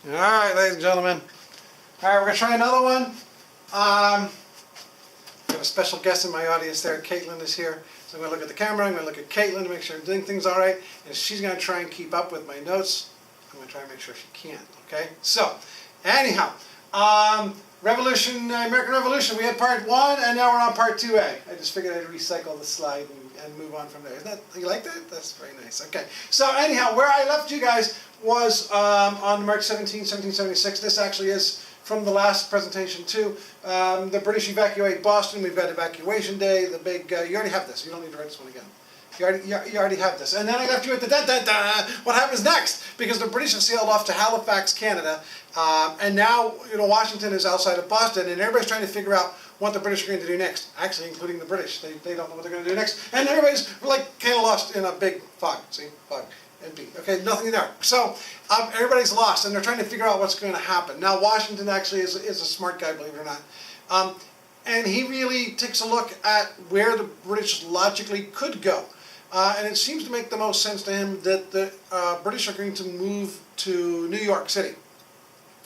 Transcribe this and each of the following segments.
All right, ladies and gentlemen. All right, we're going to try another one. I have a special guest in my audience there. Caitlin is here. So I'm going to look at the camera. I'm going to look at Caitlin to make sure I'm doing things all right. And she's going to try and keep up with my notes. I'm going to try and make sure she can. Okay? So, anyhow, American Revolution. We had part 1, and now we're on part 2A. I just figured I'd recycle the slide and move on from there. Isn't that, you like that? That's very nice. Okay. So anyhow, where I left you guys was on March 17, 1776. This actually is from the last presentation too. The British evacuate Boston. We've got Evacuation Day. The big. You already have this. You don't need to write this one again. You already have this. And then I left you at the what happens next? Because the British have sailed off to Halifax, Canada, and now Washington is outside of Boston, and everybody's trying to figure out what the British are going to do next. Actually, including the British, they don't know what they're going to do next, and everybody's like kind of lost in a big fog. See, fog. Okay, nothing there. So everybody's lost, and they're trying to figure out what's going to happen. Now Washington actually is a smart guy, believe it or not, and he really takes a look at where the British logically could go. And it seems to make the most sense to him that the British are going to move to New York City.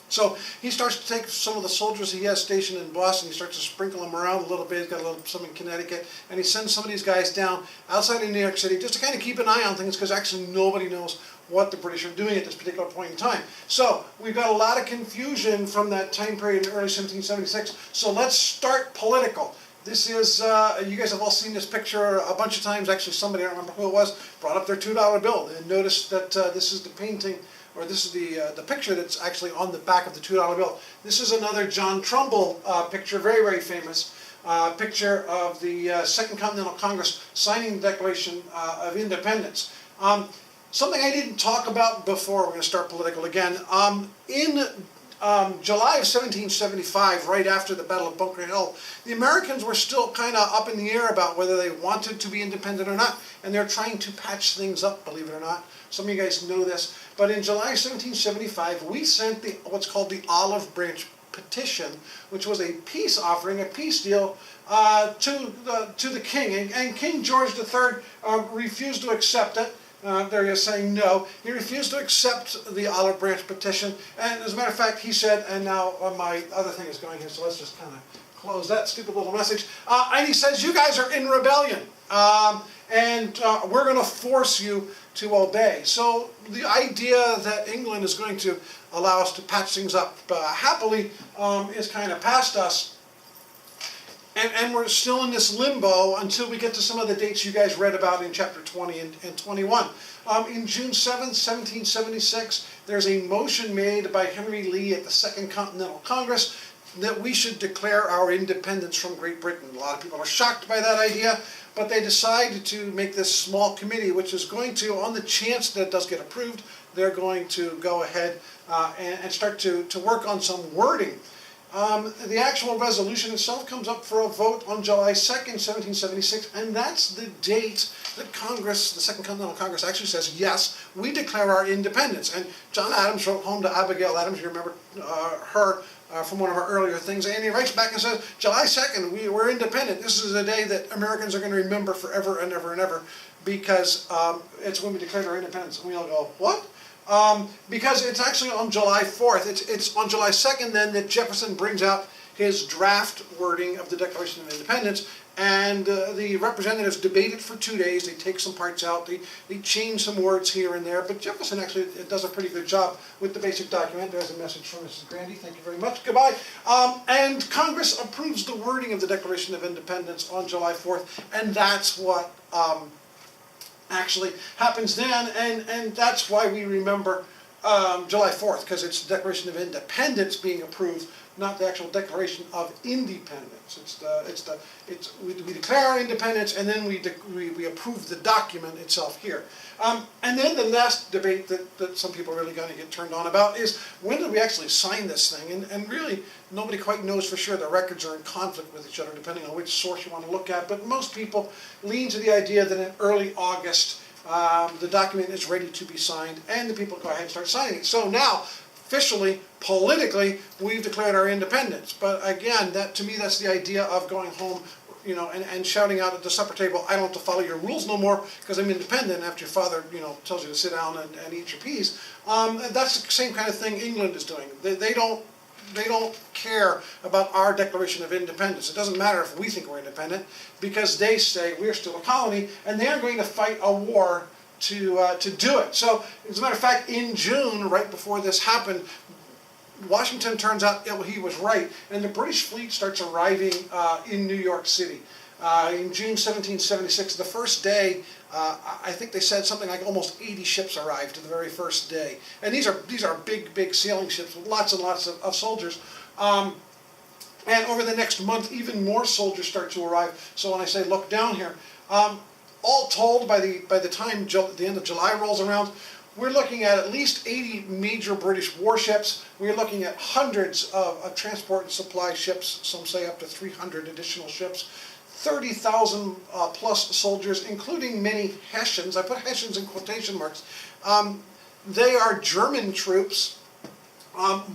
So he starts to take some of the soldiers he has stationed in Boston, he starts to sprinkle them around a little bit. He's got some in Connecticut, and he sends some of these guys down outside of New York City just to kind of keep an eye on things, because actually nobody knows what the British are doing at this particular point in time. So we've got a lot of confusion from that time period in early 1776. So let's start political. This is, you guys have all seen this picture a bunch of times. Actually, somebody, I don't remember who it was, brought up their $2 bill and noticed that this is the painting, or this is the picture that's actually on the back of the $2 bill. This is another John Trumbull picture, very, very famous picture of the Second Continental Congress signing the Declaration of Independence. Something I didn't talk about before, we're going to start political again. In July of 1775, right after the Battle of Bunker Hill, the Americans were still kind of up in the air about whether they wanted to be independent or not, and they're trying to patch things up, believe it or not. Some of you guys know this, but in July 1775, we sent what's called the Olive Branch Petition, which was a peace offering, a peace deal to the king, and King George III refused to accept it. There he is saying no. He refused to accept the Olive Branch Petition, and as a matter of fact, he said, and now my other thing is going here, so let's just kind of close that stupid little message. And he says, you guys are in rebellion, and we're going to force you to obey. So the idea that England is going to allow us to patch things up happily is kind of past us. And we're still in this limbo until we get to some of the dates you guys read about in chapter 20 and 21. In June 7th, 1776, there's a motion made by Henry Lee at the Second Continental Congress that we should declare our independence from Great Britain. A lot of people are shocked by that idea, but they decided to make this small committee, which is going to, on the chance that it does get approved, they're going to go ahead and start to work on some wording. The actual resolution itself comes up for a vote on July 2nd, 1776, and that's the date that Congress, the Second Continental Congress, actually says, yes, we declare our independence. And John Adams wrote home to Abigail Adams, you remember her from one of our earlier things, and he writes back and says, July 2nd, we're independent. This is a day that Americans are going to remember forever and ever and ever, because it's when we declared our independence. And we all go, what? Because it's actually on July 4th. It's on July 2nd then that Jefferson brings out his draft wording of the Declaration of Independence, and the representatives debate it for 2 days. They take some parts out, they change some words here and there, but Jefferson actually does a pretty good job with the basic document. There's a message from Mrs. Grandy, thank you very much, goodbye. And Congress approves the wording of the Declaration of Independence on July 4th, and that's what actually happens then, and that's why we remember July 4th, because it's the Declaration of Independence being approved, not the actual Declaration of Independence. We declare our independence, and then we approve the document itself here. And then the last debate that some people are really going to get turned on about is, when did we actually sign this thing? And really, nobody quite knows for sure. The records are in conflict with each other, depending on which source you want to look at. But most people lean to the idea that in early August, the document is ready to be signed, and the people go ahead and start signing it. So now, officially, politically, we've declared our independence. But again, to me, that's the idea of going home, and shouting out at the supper table, I don't have to follow your rules no more because I'm independent after your father, tells you to sit down and eat your peas. That's the same kind of thing England is doing. They don't care about our Declaration of Independence. It doesn't matter if we think we're independent because they say we're still a colony and they are going to fight a war to do it. So, as a matter of fact, in June, right before this happened, Washington turns out he was right, and the British fleet starts arriving in New York City. In June 1776, the first day, I think they said something like almost 80 ships arrived the very first day. And these are big sailing ships with lots and lots of soldiers. And over the next month, even more soldiers start to arrive. So when I say look down here, all told, by the time the end of July rolls around, we're looking at least 80 major British warships. We're looking at hundreds of transport and supply ships, some say up to 300 additional ships, 30,000 plus soldiers, including many Hessians. I put Hessians in quotation marks. They are German troops.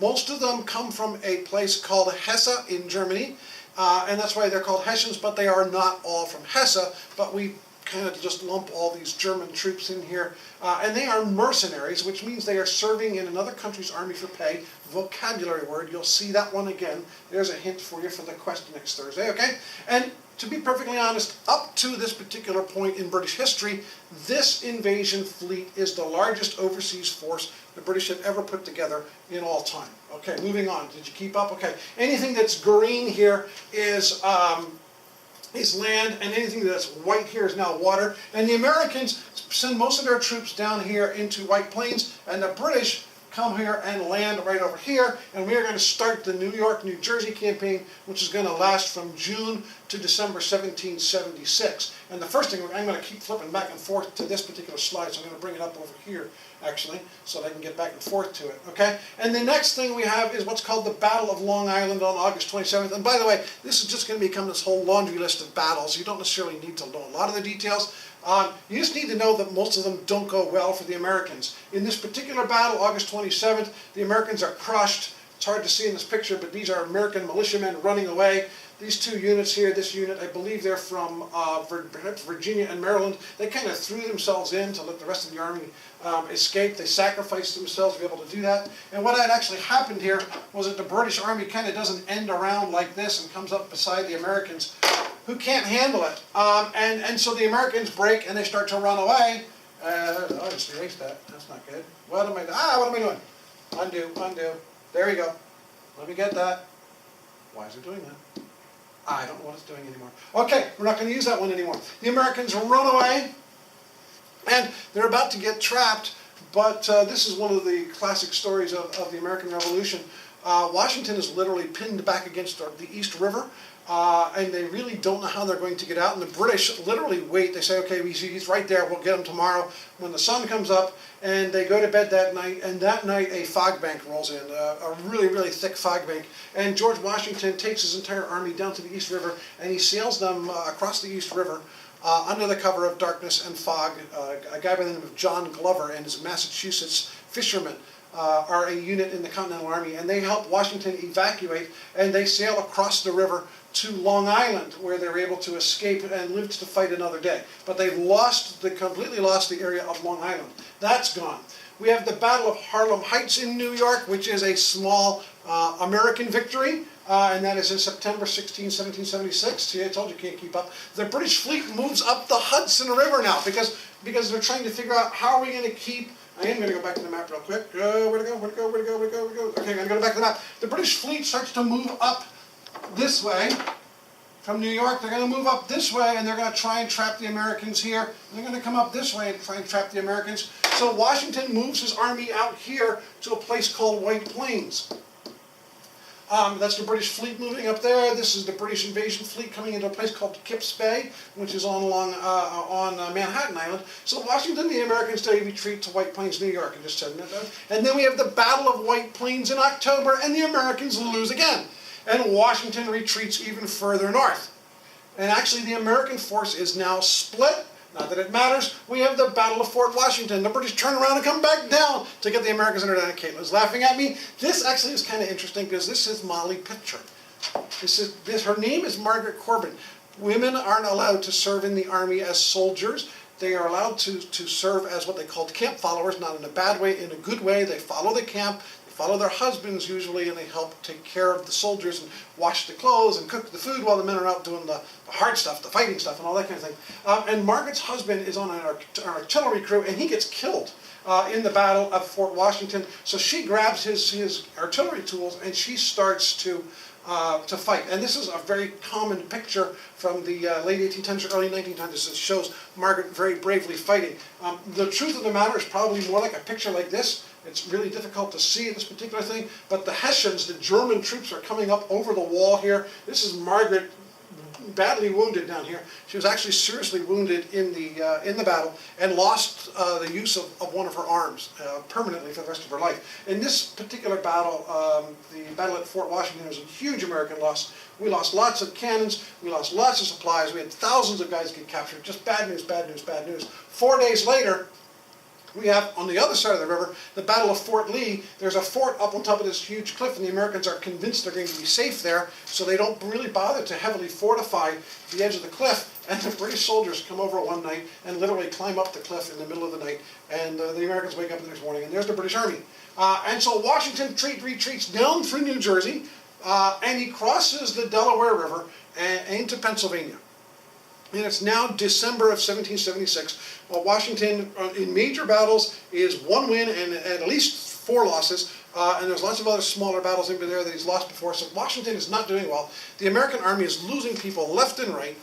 Most of them come from a place called Hesse in Germany, and that's why they're called Hessians, but they are not all from Hesse, but we kind of just lump all these German troops in here. And they are mercenaries, which means they are serving in another country's army for pay. Vocabulary word, you'll see that one again. There's a hint for you for the quest next Thursday, okay? And to be perfectly honest, up to this particular point in British history, this invasion fleet is the largest overseas force the British have ever put together in all time. Okay, moving on. Did you keep up? Okay. Anything that's green here is land, and anything that's white here is now water. And the Americans send most of their troops down here into White Plains, and the British come here and land right over here, and we are going to start the New York, New Jersey campaign, which is going to last from June to December 1776. And the first thing, I'm going to keep flipping back and forth to this particular slide, so I'm going to bring it up over here, actually, so that I can get back and forth to it, okay? And the next thing we have is what's called the Battle of Long Island on August 27th. And by the way, this is just going to become this whole laundry list of battles. You don't necessarily need to know a lot of the details. You just need to know that most of them don't go well for the Americans. In this particular battle, August 27th, the Americans are crushed. It's hard to see in this picture, but these are American militiamen running away. These two units here, this unit, I believe they're from Virginia and Maryland. They kind of threw themselves in to let the rest of the army escape. They sacrificed themselves to be able to do that. And what had actually happened here was that the British army kind of doesn't end around like this and comes up beside the Americans, who can't handle it. And so the Americans break and they start to run away. I just erased that. That's not good. What am I doing? Undo. There you go. Let me get that. Why is it doing that? I don't know what it's doing anymore. Okay, we're not going to use that one anymore. The Americans run away, and they're about to get trapped, but this is one of the classic stories of the American Revolution. Washington is literally pinned back against the East River, and they really don't know how they're going to get out, and the British literally wait. They say, okay, he's right there, we'll get him tomorrow when the sun comes up, and they go to bed that night, and that night a fog bank rolls in, a really thick fog bank, and George Washington takes his entire army down to the East River, and he sails them across the East River under the cover of darkness and fog. A guy by the name of John Glover and his Massachusetts fishermen are a unit in the Continental Army, and they help Washington evacuate, and they sail across the river to Long Island, where they're able to escape and live to fight another day. But they've completely lost the area of Long Island. That's gone. We have the Battle of Harlem Heights in New York, which is a small American victory, and that is in September 1776. See, I told you can't keep up. The British fleet moves up the Hudson River now because they're trying to figure out how are we going to keep. I am going to go back to the map real quick. Where to go? Okay, I'm going to go back to the map. The British fleet starts to move up this way from New York. They're going to move up this way, and they're going to try and trap the Americans here. And they're going to come up this way and try and trap the Americans. So Washington moves his army out here to a place called White Plains. That's the British fleet moving up there. This is the British invasion fleet coming into a place called Kips Bay, which is on Manhattan Island. So Washington, the Americans, they retreat to White Plains, New York, and just said that. And then we have the Battle of White Plains in October, and the Americans lose again. And Washington retreats even further north. And actually, the American force is now split. Not that it matters. We have the Battle of Fort Washington. The British turn around and come back down to get the Americans under down. Caitlin's laughing at me. This actually is kind of interesting because this is Molly Pitcher. Her name is Margaret Corbin. Women aren't allowed to serve in the army as soldiers. They are allowed to serve as what they called camp followers, not in a bad way, in a good way. They follow the camp, they follow their husbands usually, and they help take care of the soldiers and wash the clothes and cook the food while the men are out doing the hard stuff, the fighting stuff and all that kind of thing. And Margaret's husband is on an artillery crew, and he gets killed in the Battle of Fort Washington. So she grabs his artillery tools and she starts to fight. And this is a very common picture from the late 1800s, early 1900s. It shows Margaret very bravely fighting. The truth of the matter is probably more like a picture like this. It's really difficult to see this particular thing, but the Hessians, the German troops, are coming up over the wall here. This is Margaret badly wounded down here. She was actually seriously wounded in the battle and lost the use of one of her arms permanently for the rest of her life. In this particular battle, the battle at Fort Washington, was a huge American loss. We lost lots of cannons, we lost lots of supplies, we had thousands of guys get captured. Just bad news, bad news, bad news. 4 days later, we have, on the other side of the river, the Battle of Fort Lee. There's a fort up on top of this huge cliff, and the Americans are convinced they're going to be safe there, so they don't really bother to heavily fortify the edge of the cliff. And the British soldiers come over one night and literally climb up the cliff in the middle of the night, and the Americans wake up the next morning, and there's the British Army. And so Washington retreats down through New Jersey, and he crosses the Delaware River into Pennsylvania. And it's now December of 1776. Washington, in major battles, is 1 win and at least 4 losses. And there's lots of other smaller battles in there that he's lost before. So Washington is not doing well. The American army is losing people left and right.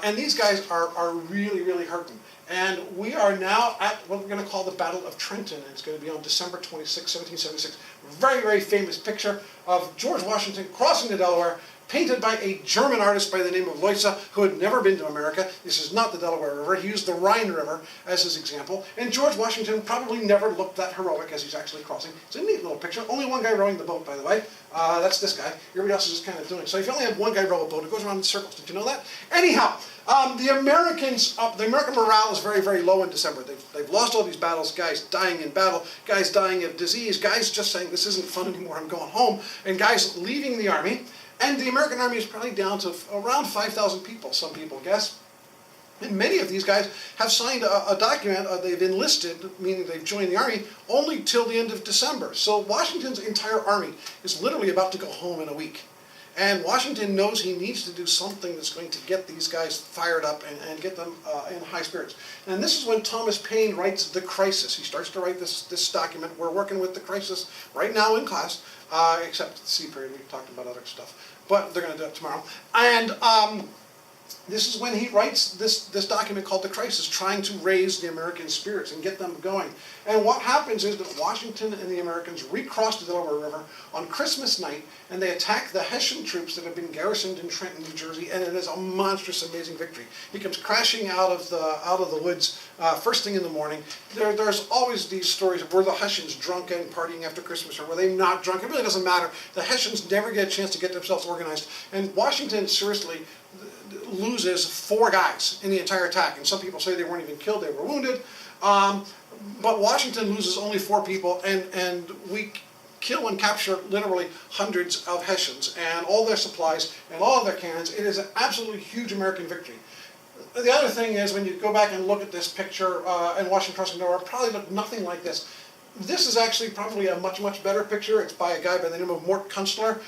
And these guys are really, really hurting. And we are now at what we're going to call the Battle of Trenton. And it's going to be on December 26, 1776. Very, very famous picture of George Washington crossing the Delaware, painted by a German artist by the name of Leutze, who had never been to America. This is not the Delaware River. He used the Rhine River as his example. And George Washington probably never looked that heroic as he's actually crossing. It's a neat little picture. Only one guy rowing the boat, by the way. That's this guy. Everybody else is just kind of doing it. So if you only have one guy row a boat, it goes around in circles. Did you know that? Anyhow, the American morale is very, very low in December. They've lost all these battles, guys dying in battle, guys dying of disease, guys just saying this isn't fun anymore, I'm going home, and guys leaving the army. And the American army is probably down to around 5,000 people, some people guess. And many of these guys have signed a document, they've enlisted, meaning they've joined the army, only till the end of December. So Washington's entire army is literally about to go home in a week. And Washington knows he needs to do something that's going to get these guys fired up and get them in high spirits. And this is when Thomas Paine writes The Crisis. He starts to write this document. We're working with The Crisis right now in class, except the C period. We've talked about other stuff. But they're going to do it tomorrow. And this is when he writes this document called The Crisis, trying to raise the American spirits and get them going. And what happens is that Washington and the Americans recross the Delaware River on Christmas night, and they attack the Hessian troops that have been garrisoned in Trenton, New Jersey, and it is a monstrous, amazing victory. He comes crashing out of the woods first thing in the morning. There's always these stories of were the Hessians drunk and partying after Christmas, or were they not drunk? It really doesn't matter. The Hessians never get a chance to get themselves organized, and Washington seriously loses 4 guys in the entire attack, and some people say they weren't even killed, they were wounded. But Washington loses only 4 people, and we kill and capture literally hundreds of Hessians and all their supplies and all of their cannons. It is an absolutely huge American victory. The other thing is, when you go back and look at this picture in Washington crossing the Delaware, it probably looked nothing like this. This is actually probably a much, much better picture. It's by a guy by the name of Mort Kunstler.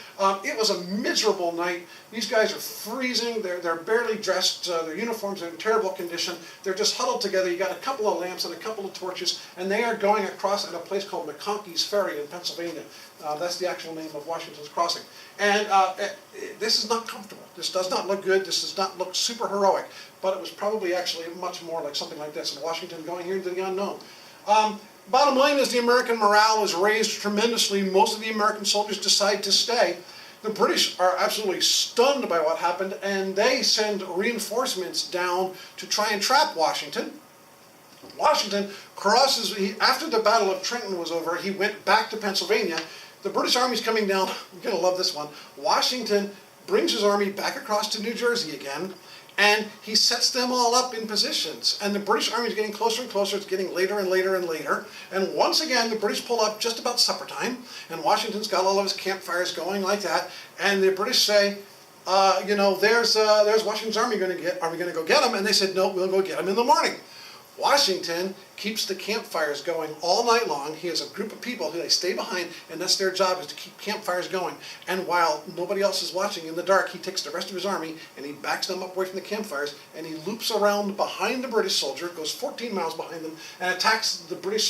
It was a miserable night. These guys are freezing. They're barely dressed. Their uniforms are in terrible condition. They're just huddled together. You got a couple of lamps and a couple of torches, and they are going across at a place called McConkey's Ferry in Pennsylvania. That's the actual name of Washington's crossing. And this is not comfortable. This does not look good. This does not look super heroic. But it was probably actually much more like something like this. And Washington going here into the unknown. Bottom line is the American morale is raised tremendously. Most of the American soldiers decide to stay. The British are absolutely stunned by what happened, and they send reinforcements down to try and trap Washington. Washington crosses, after the Battle of Trenton was over, he went back to Pennsylvania. The British Army's coming down. You're going to love this one. Washington brings his army back across to New Jersey again, and he sets them all up in positions. And the British Army is getting closer and closer. It's getting later and later and later. And once again, the British pull up just about supper time. And Washington's got all of his campfires going like that. And the British say, you know, there's Washington's army are we going to go get them? And they said, no, we'll go get them in the morning. Washington keeps the campfires going all night long. He has a group of people who they stay behind, and that's their job, is to keep campfires going. And while nobody else is watching in the dark, he takes the rest of his army and he backs them up away from the campfires, and he loops around behind the British soldier, goes 14 miles behind them, and attacks the British